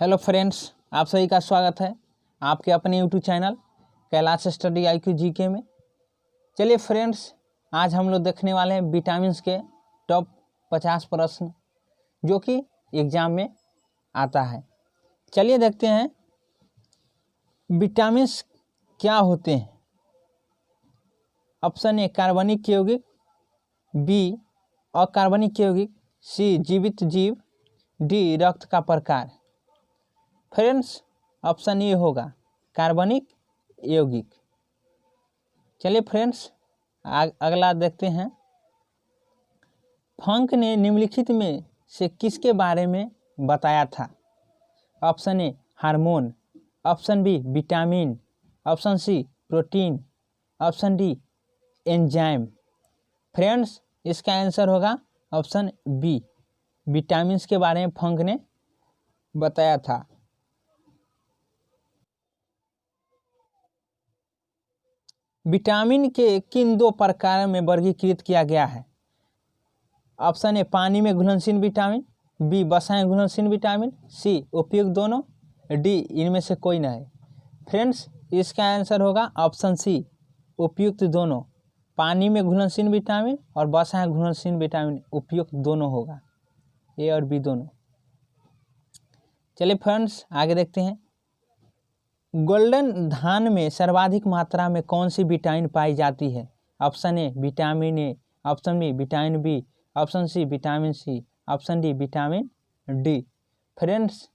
Hello friends, आप सभी का स्वागत है आपके अपने YouTube channel Kailash study IQ GK में। चलिए फ्रेंड्स, आज हम लोग देखने वाले हैं विटामिन्स के टॉप 50 प्रश्न जो कि एग्जाम में आता है। चलिए देखते हैं विटामिन्स क्या होते हैं। ऑप्शन ए कार्बनिक यौगिक, बी अकार्बनिक यौगिक, सी जीवित जीव, डी रक्त का प्रकार। फ्रेंड्स, ऑप्शन ए होगा कार्बनिक यौगिक। चलिए फ्रेंड्स, अगला देखते हैं। फंक ने निम्नलिखित में से किसके बारे में बताया था? Option A hormone, option B vitamin, option C protein, option D enzyme. Friends, इसका आंसर होगा ऑप्शन बी, विटामिन्स के बारे में फंक ने बताया था। विटामिन के किन दो प्रकार में वर्गीकृत किया गया है? ऑप्शन ए पानी में घुलनशील विटामिन, बी बसाएं घुलनशील विटामिन, सी उपयुक्त दोनों, डी इनमें से कोई न है। फ्रेंड्स, इसका आंसर होगा ऑप्शन सी, उपयुक्त दोनों। पानी में घुलनशील विटामिन और बसाएं घुलनशील विटामिन उपयुक्त दोनों होगा, ए और बी दोनों। चलिए फ्रेंड्स, आगे देखते हैं। गोल्डन धान में सर्वाधिक मात्रा में कौन सी विटामिन पाई जाती है? Option A vitamin A, option B vitamin B, option C vitamin C, option D vitamin D. Friends,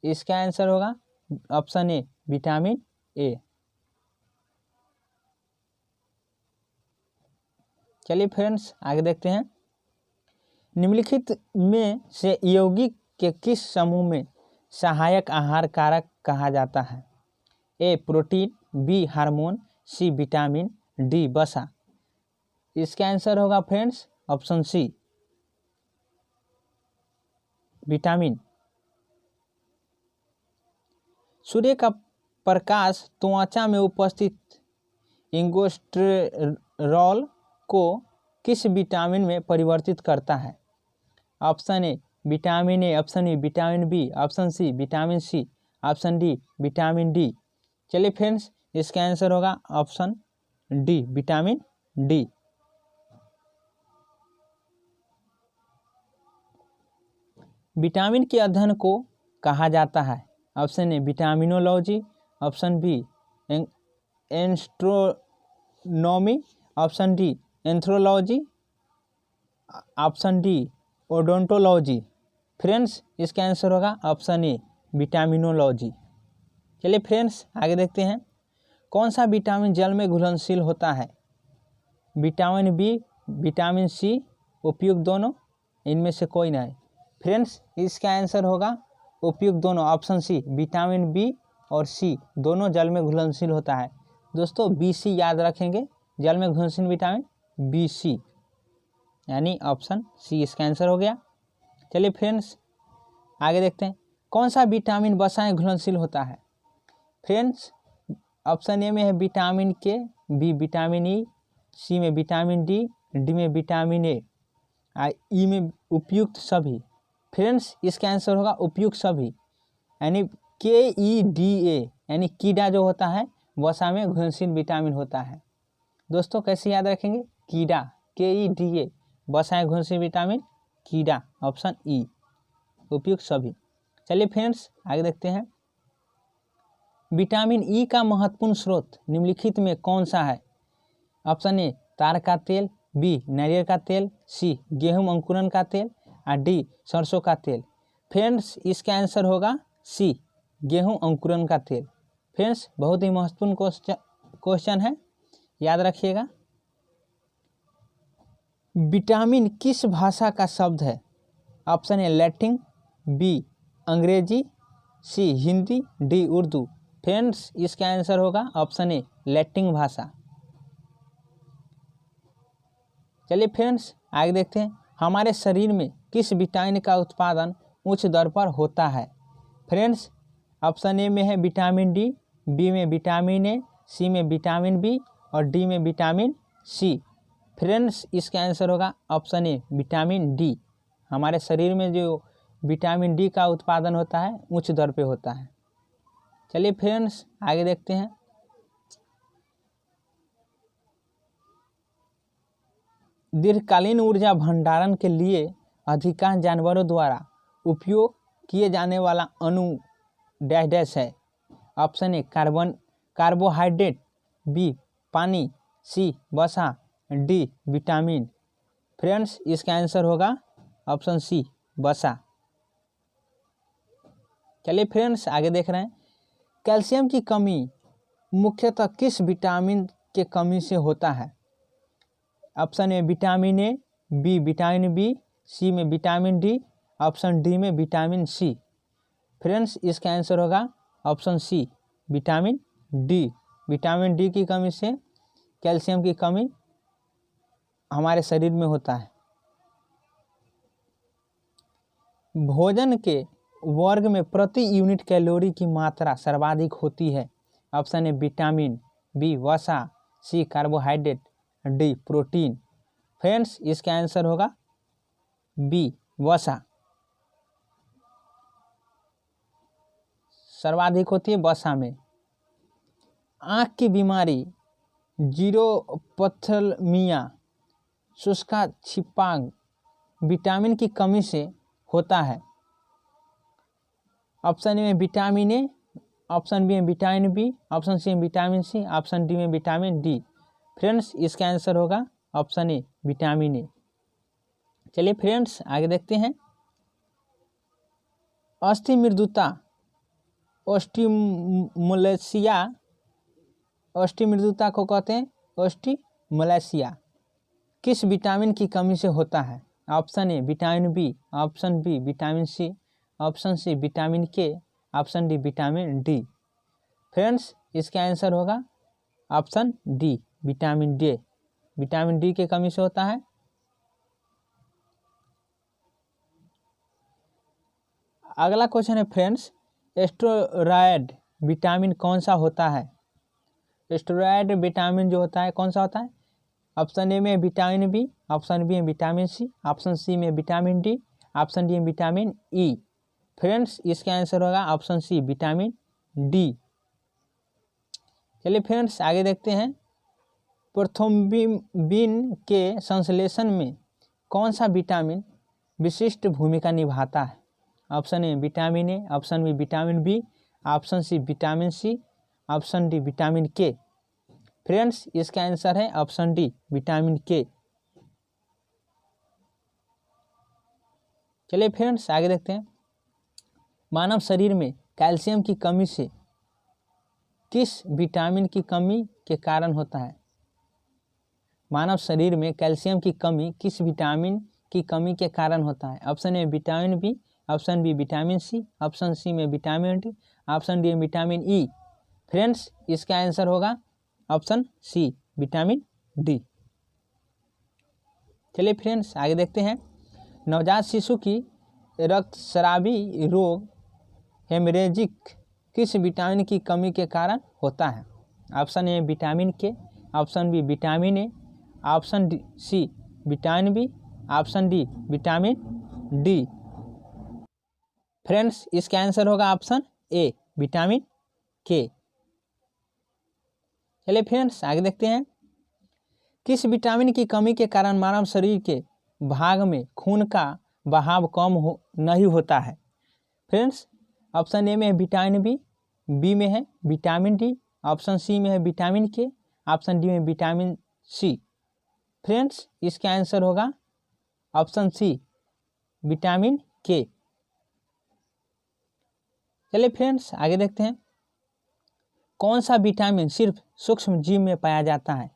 इसका आंसर होगा ऑप्शन ए विटामिन ए। चलिए फ्रेंड्स, आगे देखते हैं। निम्नलिखित में से यौगिक के किस समूह में सहायक आहार कारक कहा जाता है? A protein, B hormone, C vitamin, D वसा। इसका आंसर होगा फ्रेंड्स ऑप्शन सी, विटामिन। सूर्य का प्रकाश त्वचा में उपस्थित एंगोस्ट्रेरॉल को किस विटामिन में परिवर्तित करता है? Option A vitamin A, option E vitamin B, option C vitamin C, option D vitamin D. चलिए फ्रेंड्स, इसका आंसर होगा option D, vitamin D. Vitamin के अध्ययन को कहा जाता है? Option A vitaminology, option B astronomy, option D anthology, option D odontology. Friends, इसका आंसर होगा ऑप्शन ए विटामिनोलॉजी। चलिए फ्रेंड्स, आगे देखते हैं। कौन सा विटामिन जल में घुलनशील होता है? विटामिन बी, विटामिन सी, उपयुक्त दोनों, इनमें से कोई नहीं। फ्रेंड्स, इसका आंसर होगा उपयुक्त दोनों, ऑप्शन सी, विटामिन बी और सी दोनों जल में घुलनशील होता है। दोस्तों, BC याद रखेंगे, जल में घुलनशील विटामिन BC, यानी ऑप्शन सी इसका आंसर हो गया। चलिए फ्रेंड्स, आगे देखते हैं। कौन सा विटामिन वसाएं घुलनशील होता है? फ्रेंड्स, ऑप्शन ए में है विटामिन के, बी विटामिन ई, सी में विटामिन डी, डी में विटामिन ए, ई में उपयुक्त सभी। फ्रेंड्स, इसका आंसर होगा उपयुक्त सभी, यानी KEDA, यानी कीड़ा जो होता है वसा में घुलनशील विटामिन होता है। दोस्तों, कैसे याद रखेंगे? कीड़ा, KEDA, वसा में घुलनशील विटामिन कीड़ा, ऑप्शन ई, उपयुक्त सभी। चलिए फ्रेंड्स, आगे देखते हैं। विटामिन ई का महत्वपूर्ण स्रोत निम्नलिखित में कौन सा है? ऑप्शन ए तार का तेल, बी नारियल का तेल, सी गेहूं अंकुरन का तेल, और डी सरसों का तेल। फ्रेंड्स, इसका आंसर होगा सी, गेहूं अंकुरन का तेल। फ्रेंड्स, बहुत ही महत्वपूर्ण क्वेश्चन है, याद रखिएगा। विटामिन किस भाषा का शब्द है? ऑप्शन ए लैटिन, बी अंग्रेजी, सी हिंदी, डी उर्दू। फ्रेंड्स, इसका आंसर होगा ऑप्शन ए लैटिन भाषा। चलिए फ्रेंड्स, आगे देखते हैं। हमारे शरीर में किस विटामिन का उत्पादन उच्च दर पर होता है? फ्रेंड्स, ऑप्शन ए में है विटामिन डी, बी में विटामिन ए, सी में विटामिन बी और डी में विटामिन सी। फ्रेंड्स, इसका आंसर होगा ऑप्शन ए विटामिन डी। हमारे शरीर में जो विटामिन डी का उत्पादन होता है उच्च दर पे होता है। चलिए फ्रेंड्स आगे देखते हैं। दीर्घकालीन ऊर्जा भंडारण के लिए अधिकांश जानवरों द्वारा उपयोग किए जाने वाला अणु डैश डैश है। ऑप्शन ए कार्बोहाइड्रेट, बी पानी, सी वसा, डी विटामिन। फ्रेंड्स इसका आंसर होगा ऑप्शन सी वसा। चलिए फ्रेंड्स आगे देख रहे हैं। कैल्शियम की कमी मुख्यतः किस विटामिन के कमी से होता है? Option A vitamin A, B vitamin B, C में विटामिन डी, ऑप्शन डी में विटामिन सी। फ्रेंड्स इसका आंसर होगा option C vitamin D. Vitamin D की कमी से कैल्शियम की कमी हमारे शरीर में होता है। भोजन के वर्ग में प्रति यूनिट कैलोरी की मात्रा सर्वाधिक होती है। ऑप्शन ए विटामिन, बी वसा, सी कार्बोहाइड्रेट, डी प्रोटीन। फ्रेंड्स इसका आंसर होगा बी वसा। सर्वाधिक होती है वसा में। आँख की बीमारी जीरोपथेल्मिया शुष्का छिपांग विटामिन की कमी से होता है। ऑप्शन ए में विटामिन ए, ऑप्शन बी में विटामिन बी, ऑप्शन सी में विटामिन सी, ऑप्शन डी में विटामिन डी। फ्रेंड्स इसका आंसर होगा ऑप्शन ए विटामिन ए। चलिए फ्रेंड्स आगे देखते हैं। अस्थि मृदुता ऑस्टियोमलेशिया, अस्थि मृदुता को कहते हैं ऑस्टियोमलेशिया, किस विटामिन की कमी से होता है? Option A vitamin B, option B vitamin C, option C vitamin K, option D vitamin D. Friends इसका आंसर होगा option D vitamin D. Vitamin D की कमी से होता है। अगला क्वेश्चन है फ्रेंड्स, स्टेरॉयड विटामिन कौन सा होता है? स्टेरॉयड विटामिन जो होता है कौन सा होता है? ऑप्शन ए में विटामिन बी, ऑप्शन बी में विटामिन सी, ऑप्शन सी में विटामिन डी, ऑप्शन डी में विटामिन ई। फ्रेंड्स इसका आंसर होगा ऑप्शन सी विटामिन डी। चलिए फ्रेंड्स आगे देखते हैं। प्रोथ्रोम्बिन के संश्लेषण में कौन सा विटामिन विशिष्ट भूमिका निभाता है? Option A vitamin A, option B vitamin B, option C vitamin C, option D vitamin K. Friends इसका आंसर है ऑप्शन डी विटामिन के। चलिए फ्रेंड्स आगे देखते हैं। मानव शरीर में कैल्शियम की कमी से किस विटामिन की कमी के कारण होता है? मानव शरीर में कैल्शियम की कमी किस विटामिन की कमी के कारण होता है? Option A vitamin B, option B vitamin C, option C में vitamin D, option D vitamin E. Friends इसका आंसर होगा ऑप्शन सी विटामिन डी। चलिए फ्रेंड्स आगे देखते हैं। नवजात शिशु की रक्तस्रावी रोग हेमरेजिक किस विटामिन की कमी के कारण होता है? Option A vitamin K, option B vitamin A, option C vitamin B, option D vitamin D. Friends इसका आंसर होगा ऑप्शन ए विटामिन के। चलिए फ्रेंड्स आगे देखते हैं। किस विटामिन की कमी के कारण मानव शरीर के भाग में खून का बहाव नहीं होता है? फ्रेंड्स ऑप्शन ए में है विटामिन बी, बी में है विटामिन डी, ऑप्शन सी में है विटामिन के, ऑप्शन डी में विटामिन सी। फ्रेंड्स इसका आंसर होगा ऑप्शन सी विटामिन के। चलिए फ्रेंड्स आगे देखते हैं। कौन सा विटामिन सिर्फ सूक्ष्म जीव में पाया जाता है?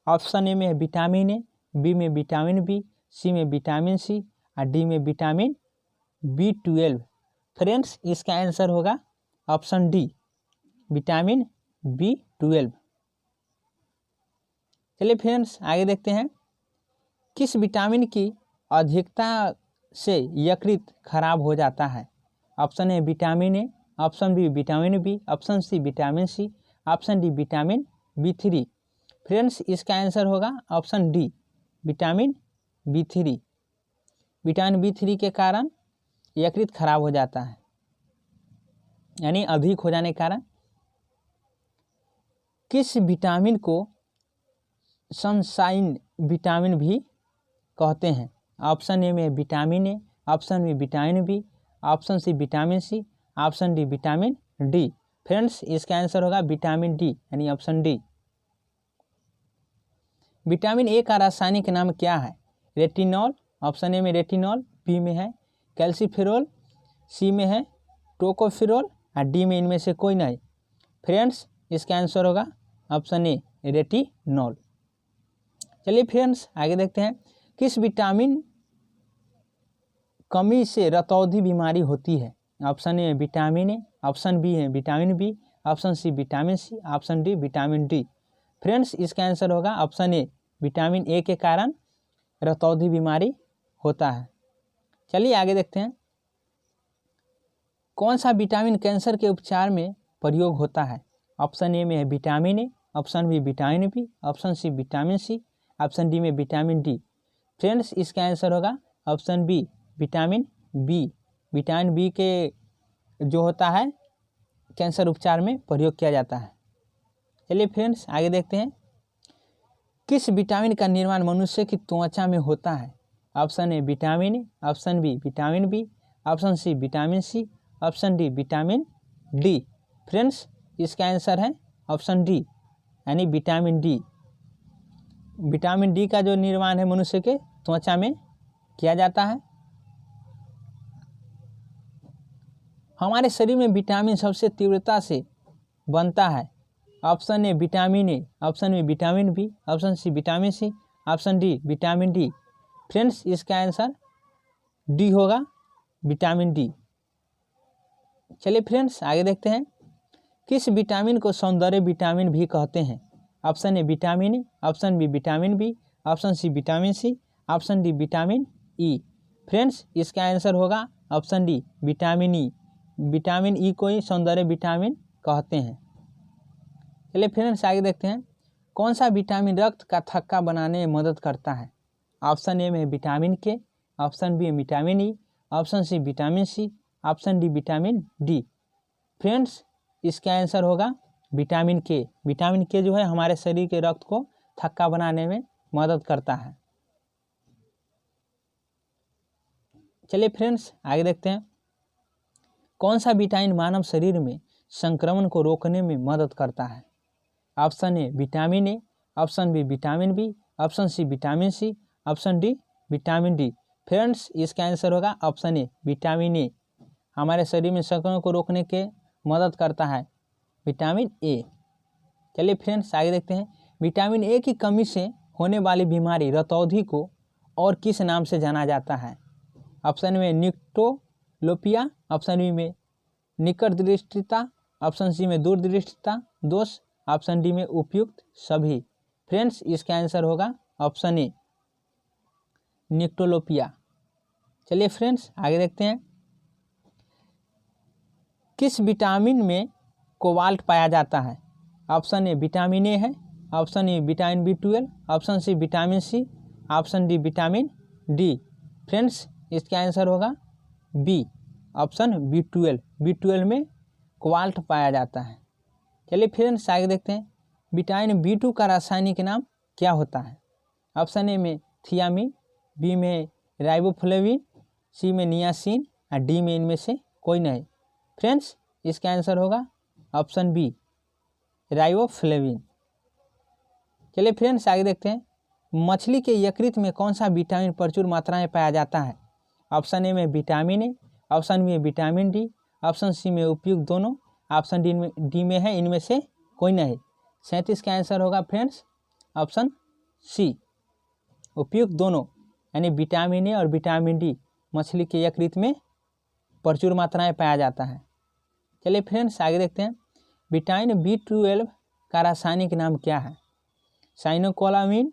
ऑप्शन ए में है विटामिन ए, बी में विटामिन बी, सी में विटामिन सी और डी में विटामिन B12। फ्रेंड्स इसका आंसर होगा ऑप्शन डी विटामिन B12। चलिए फ्रेंड्स आगे देखते हैं। किस विटामिन की अधिकता से यकृत खराब हो जाता है? Option A vitamin A, option B vitamin B, option C vitamin C, option D vitamin B3। Friends इसका आंसर होगा option D vitamin B3। Vitamin B3 के कारण यकृत खराब हो जाता है, यानी अधिक हो जाने के कारण। किस विटामिन को सनशाइन विटामिन भी कहते हैं? ऑप्शन ए में vitamin A, option B vitamin B, option C vitamin C, option D vitamin D. Friends, इसका आंसर होगा विटामिन डी, यानी ऑप्शन डी। विटामिन ए का रासायनिक नाम क्या है? रेटिनॉल, ऑप्शन ए में रेटिनॉल, बी में है कैल्सीफेरोल, सी में है टोकोफेरोल और डी में इनमें से कोई नहीं। फ्रेंड्स, इसका आंसर होगा ऑप्शन ए रेटिनॉल। चलिए फ्रेंड्स, आगे देखते हैं। किस विटामिन कमी से रतौंधी बीमारी होती है? Option A vitamin A, option B है vitamin B, option C vitamin C, option D vitamin D. Friends, इसका आंसर होगा ऑप्शन ए विटामिन ए के कारण रतौंधी बीमारी होता है। चलिए आगे देखते हैं। कौन सा विटामिन कैंसर के उपचार में प्रयोग होता है? ऑप्शन ए में है vitamin A, option B vitamin B, option C vitamin C, option D में विटामिन डी। फ्रेंड्स, इसका आंसर होगा option B vitamin B. Vitamin B के जो होता है कैंसर उपचार में प्रयोग किया जाता है। चलिए फ्रेंड्स, आगे देखते हैं। किस विटामिन का निर्माण मनुष्य की त्वचा में होता है? Option A vitamin A, option B vitamin B, option C vitamin C, option D vitamin D. Friends, इसका आंसर है ऑप्शन डी, यानी विटामिन डी। विटामिन डी का जो निर्माण है मनुष्य के त्वचा में किया जाता है। हमारे शरीर में विटामिन सबसे तीव्रता से बनता है? Option A vitamin A, option B vitamin B, option C vitamin C, option D vitamin D. Friends, इसका आंसर डी होगा, विटामिन डी। चलिए फ्रेंड्स, आगे देखते हैं। किस विटामिन को सौंदर्य विटामिन भी कहते हैं? Option A vitamin A, option B vitamin B, option C vitamin C, option D vitamin E. Friends, इसका आंसर होगा option D vitamin E. Vitamin E को ही सौंदर्य विटामिन कहते हैं। चलिए फ्रेंड्स, आगे देखते हैं। कौन सा विटामिन रक्त का थक्का बनाने में मदद करता है? ऑप्शन ए में vitamin K, option B vitamin E, option C vitamin C, option D vitamin D. Friends, इसका आंसर होगा विटामिन के। विटामिन के जो है हमारे शरीर के रक्त को थक्का बनाने में मदद करता है। चलिए फ्रेंड्स, आगे देखते हैं। कौन सा विटामिन मानव शरीर में संक्रमण को रोकने में मदद करता है? Option A vitamin A, option B vitamin B, option C vitamin C, option D vitamin D. Friends, इसका आंसर होगा ऑप्शन ए विटामिन ए। हमारे शरीर में संक्रमण को रोकने के मदद करता है विटामिन ए। चलिए फ्रेंड्स, आगे देखते हैं। विटामिन ए की कमी से होने वाली बीमारी रतौंधी को और किस नाम से जाना जाता है? ऑप्शन में निक्टोलोपिया, ऑप्शन बी में निकट दृष्टिता, ऑप्शन सी में दूरदृष्टिता दोष, ऑप्शन डी में उपयुक्त सभी। फ्रेंड्स, इसका आंसर होगा ऑप्शन ए निक्टोलोपिया। चलिए फ्रेंड्स, आगे देखते हैं। किस विटामिन में कोबाल्ट पाया जाता है? ऑप्शन ए विटामिन ए है, option A vitamin B12, option C vitamin C, option D vitamin D. Friends, इसका आंसर होगा बी, ऑप्शन बी12। बी12 में कोबाल्ट पाया जाता है। चलिए फ्रेंड्स, आगे देखते हैं। विटामिन बी2 का रासायनिक नाम क्या होता है? ऑप्शन ए में थियामिन, बी में राइबोफ्लेविन, सी में नियासिन और डी में इनमें से कोई नहीं। फ्रेंड्स, इसका आंसर होगा ऑप्शन बी राइबोफ्लेविन। चलिए फ्रेंड्स, आगे देखते हैं। मछली के यकृत में कौन सा विटामिन प्रचुर मात्रा में पाया जाता है? ऑप्शन ए में विटामिन ए, ऑप्शन बी में विटामिन डी, ऑप्शन सी में उपयुक्त दोनों, ऑप्शन डी में है इनमें से कोई नहीं। 37 का आंसर होगा फ्रेंड्स ऑप्शन सी उपयुक्त दोनों, यानी विटामिन ए और विटामिन डी मछली के यकृत में प्रचुर मात्रा में पाया जाता है। चलिए फ्रेंड्स, आगे देखते हैं। विटामिन बी12 का रासायनिक नाम क्या है? साइनोकोलामिन,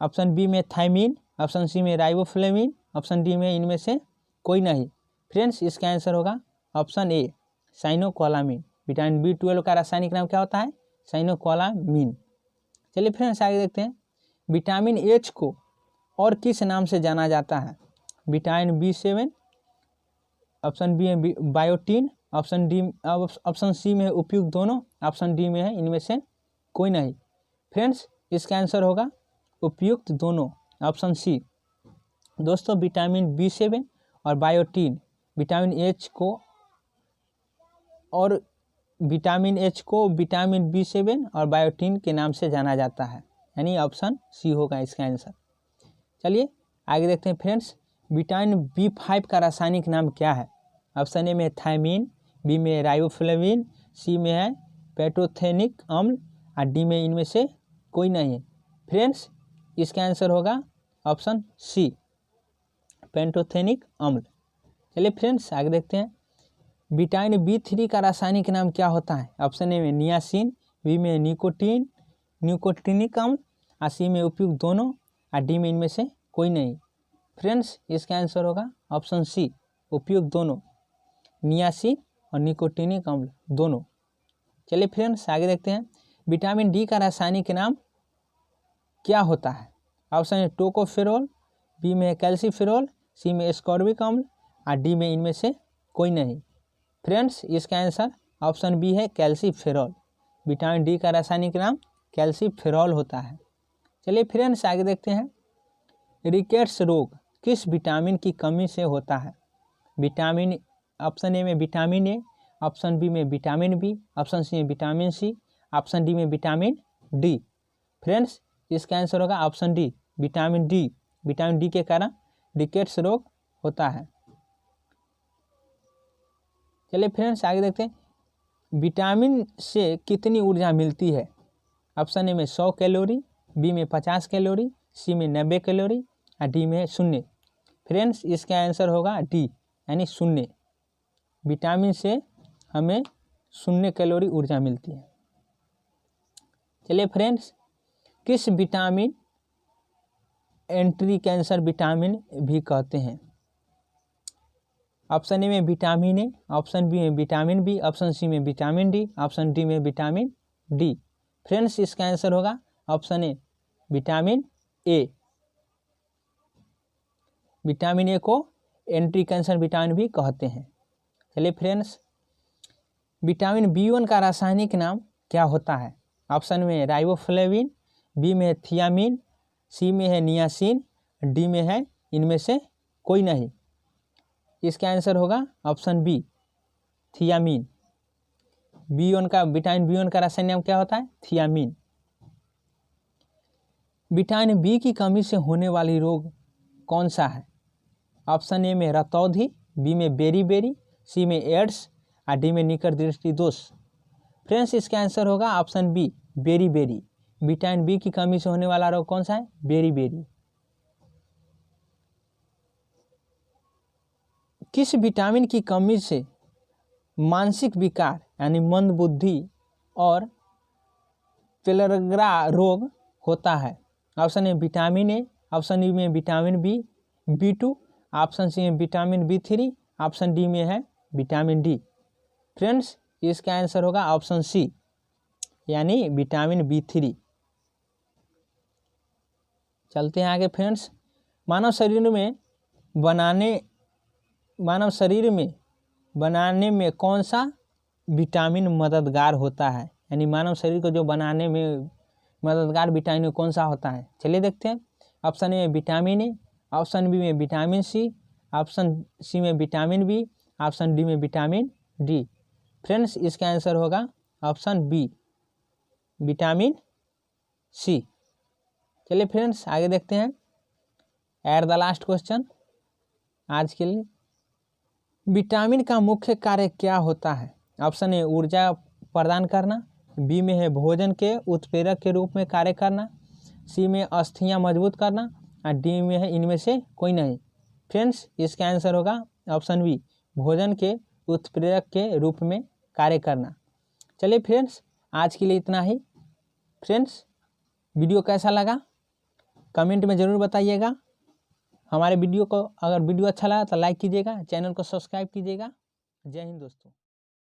ऑप्शन बी में थायमिन, ऑप्शन सी में राइबोफ्लेविन, ऑप्शन डी में इनमें से कोई नहीं। फ्रेंड्स, इसका आंसर होगा ऑप्शन ए साइनोकोलामिन। विटामिन बी12 का रासायनिक नाम क्या होता है? साइनोकोलामिन। चलिए फ्रेंड्स, आगे देखते हैं। विटामिन एच को और किस नाम से जाना जाता है? विटामिन बी7, ऑप्शन बी है बायोटीन, ऑप्शन सी में है उपयुक्त दोनों, ऑप्शन डी में है इनमें से कोई नहीं। फ्रेंड्स इसका आंसर होगा उपयुक्त दोनों, ऑप्शन सी। दोस्तों विटामिन B7 और बायोटीन विटामिन H को विटामिन B7 और बायोटीन के नाम से जाना जाता है, यानी ऑप्शन सी होगा इसका आंसर। चलिए आगे देखते हैं फ्रेंड्स, विटामिन B5 का रासायनिक नाम क्या है? ऑप्शन ए में थायमीन, बी में राइबोफ्लेविन, सी में है पैंटोथेनिक अम्ल और डी में इनमें से कोई नहीं है। फ्रेंड्स इसका आंसर होगा ऑप्शन सी पैंटोथेनिक अम्ल। चलिए फ्रेंड्स आगे देखते हैं, विटामिन B3 का रासायनिक नाम क्या होता है? ऑप्शन ए में नियासिन, बी में न्यूकोटिनिक अम्ल और सी में उपयुक्त दोनों और डी में इनमें से कोई नहीं। फ्रेंड्स इसका आंसर होगा ऑप्शन सी उपयुक्त दोनों, नियासिन और निकोटिनिक अम्ल दोनों। चलिए फ्रेंड्स आगे देखते हैं, विटामिन डी का रासायनिक नाम क्या होता है? ऑप्शन ए टोकोफेरोल, बी में कैल्सीफेरोल, सी में एस्कॉर्बिक अम्ल और डी में इनमें से कोई नहीं। फ्रेंड्स इसका आंसर ऑप्शन बी है कैल्सीफेरोल। विटामिन डी का रासायनिक नाम कैल्सीफेरोल होता है। चलिए फ्रेंड्स आगे देखते हैं, रिकेट्स रोग किस विटामिन की कमी से होता है? विटामिन ऑप्शन ए में विटामिन ए, ऑप्शन बी में विटामिन बी, ऑप्शन सी में विटामिन सी, ऑप्शन डी में विटामिन डी। फ्रेंड्स इसका आंसर होगा option D vitamin D. Vitamin D के कारण रिकेट्स रोग होता है। चलिए फ्रेंड्स आगे देखते हैं, विटामिन से कितनी ऊर्जा मिलती है? ऑप्शन ए में 100 कैलोरी, बी में 50 कैलोरी, सी में 90 कैलोरी और डी में 0। फ्रेंड्स इसका आंसर होगा डी यानी 0। विटामिन से हमें 0 कैलोरी ऊर्जा मिलती है। चलिए फ्रेंड्स, किस विटामिन एंटी कैंसर विटामिन भी कहते हैं? ऑप्शन ए में विटामिन ए, ऑप्शन बी में विटामिन बी, ऑप्शन सी में विटामिन डी, ऑप्शन डी में विटामिन डी। फ्रेंड्स इसका आंसर होगा option A vitamin A. Vitamin ए को एंटी कैंसर विटामिन भी कहते हैं। चलिए फ्रेंड्स, विटामिन B1 का रासायनिक नाम क्या होता है? ऑप्शन में राइबोफ्लेविन, बी में थियामिन, सी में है नियासिन, डी में है इनमें से कोई नहीं। इसका आंसर होगा option B thiamine. Vitamin B1 का रासायनिक नाम क्या होता है? थियामिन। विटामिन बी की कमी से होने वाली रोग कौन सा है? ऑप्शन ए में रतौंधी, बी में बेरी, सी में एड्स और डी में निकट दृष्टि दोष। फ्रेंड्स इसका आंसर होगा ऑप्शन बी बेरी। विटामिन बी की कमी से होने वाला रोग कौन सा है? बेरी। किस विटामिन की कमी से मानसिक विकार यानी मंदबुद्धि और पेलरग्रा रोग होता है? Option A vitamin A, option B में विटामिन B2, ऑप्शन सी में विटामिन B3, ऑप्शन डी में है विटामिन डी। फ्रेंड्स इसका आंसर होगा ऑप्शन सी यानी विटामिन B3। चलते हैं आगे फ्रेंड्स, मानव शरीर में बनाने में कौन सा विटामिन मददगार होता है? यानी मानव शरीर को जो बनाने में मददगार विटामिन कौन सा होता है? चलिए देखते हैं, ऑप्शन ए में विटामिन ए, ऑप्शन बी में विटामिन सी, ऑप्शन सी में विटामिन बी, ऑप्शन डी में विटामिन डी। फ्रेंड्स इसका आंसर होगा ऑप्शन बी विटामिन सी। चलिए फ्रेंड्स आगे देखते हैं, एट द लास्ट क्वेश्चन आज के लिए, विटामिन का मुख्य कार्य क्या होता है? ऑप्शन ए ऊर्जा प्रदान करना, बी में है भोजन के उत्प्रेरक के रूप में कार्य करना, सी में अस्थियां मजबूत करना और डी में है इनमें से कोई नहीं। फ्रेंड्स इसका आंसर होगा ऑप्शन बी भोजन के उत्प्रेरक के रूप में कार्य करना। चलिए फ्रेंड्स आज के लिए इतना ही। फ्रेंड्स वीडियो कैसा लगा कमेंट में ज़रूर बताइएगा। हमारे वीडियो को अगर वीडियो अच्छा लगा तो लाइक कीजिएगा, चैनल को सब्सक्राइब कीजिएगा। जय हिंद दोस्तों।